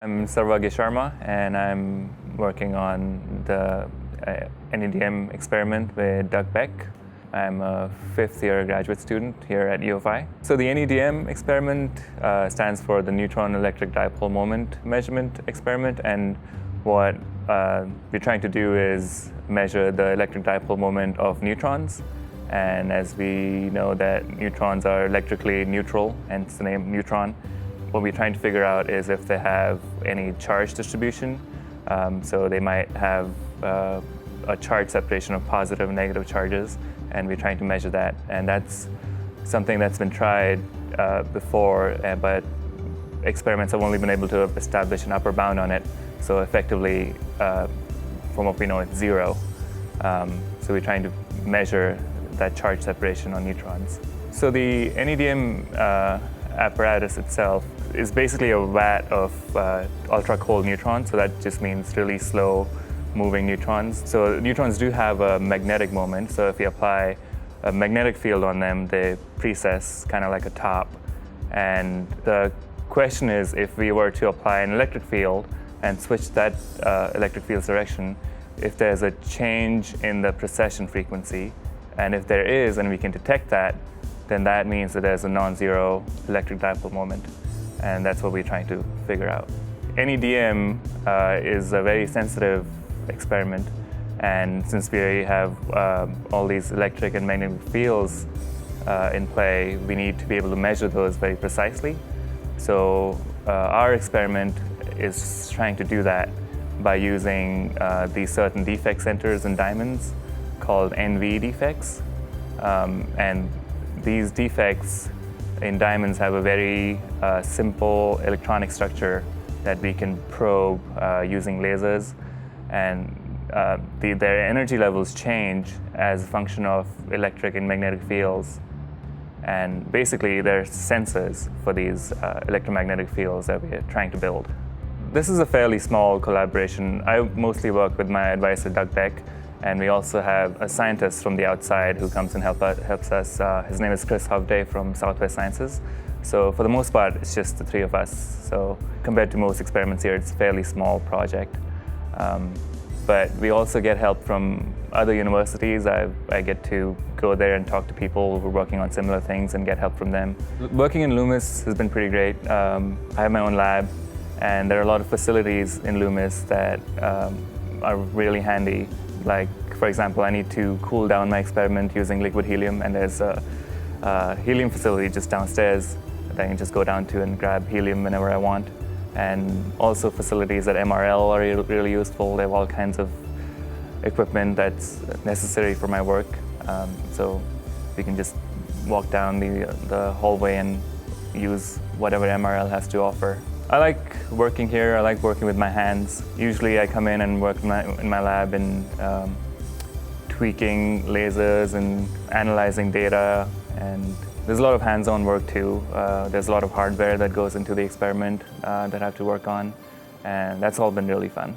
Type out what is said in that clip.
I'm Sarvagya Sharma, and I'm working on the nEDM experiment with Doug Beck. I'm a fifth-year graduate student here at U of I. So the nEDM experiment stands for the Neutron Electric Dipole Moment Measurement Experiment, and what we're trying to do is measure the electric dipole moment of neutrons. And as we know that neutrons are electrically neutral, hence the name neutron, what we're trying to figure out is if they have any charge distribution. So they might have a charge separation of positive and negative charges, and we're trying to measure that. And that's something that's been tried before, but experiments have only been able to establish an upper bound on it. So effectively, from what we know, it's zero. So we're trying to measure that charge separation on neutrons. So the nEDM apparatus itself is basically a vat of ultra-cold neutrons, so that just means really slow moving neutrons. So neutrons do have a magnetic moment, so if you apply a magnetic field on them, they precess kind of like a top. And the question is, if we were to apply an electric field and switch that electric field's direction, if there's a change in the precession frequency, and if there is, and we can detect that, then that means that there's a non-zero electric dipole moment. And that's what we're trying to figure out. nEDM is a very sensitive experiment, and since we have all these electric and magnetic fields in play, we need to be able to measure those very precisely. So our experiment is trying to do that by using these certain defect centers in diamonds called NV defects. And these defects in diamonds have a very simple electronic structure that we can probe using lasers, and their energy levels change as a function of electric and magnetic fields. And basically, they're sensors for these electromagnetic fields that we're trying to build. This is a fairly small collaboration. I mostly work with my advisor, Doug Beck, and we also have a scientist from the outside who comes and helps us. His name is Chris Hovde from Southwest Sciences. So for the most part, it's just the three of us. So compared to most experiments here, it's a fairly small project. But we also get help from other universities. I get to go there and talk to people who are working on similar things and get help from them. Working in Loomis has been pretty great. I have my own lab, and there are a lot of facilities in Loomis that are really handy. Like, for example, I need to cool down my experiment using liquid helium, and there's a helium facility just downstairs that I can just go down to and grab helium whenever I want. And also facilities at MRL are really useful. They have all kinds of equipment that's necessary for my work. So we can just walk down the hallway and use whatever MRL has to offer. I like working here. I like working with my hands. Usually I come in and work in my lab and tweaking lasers and analyzing data, and there's a lot of hands-on work too. There's a lot of hardware that goes into the experiment that I have to work on, and that's all been really fun.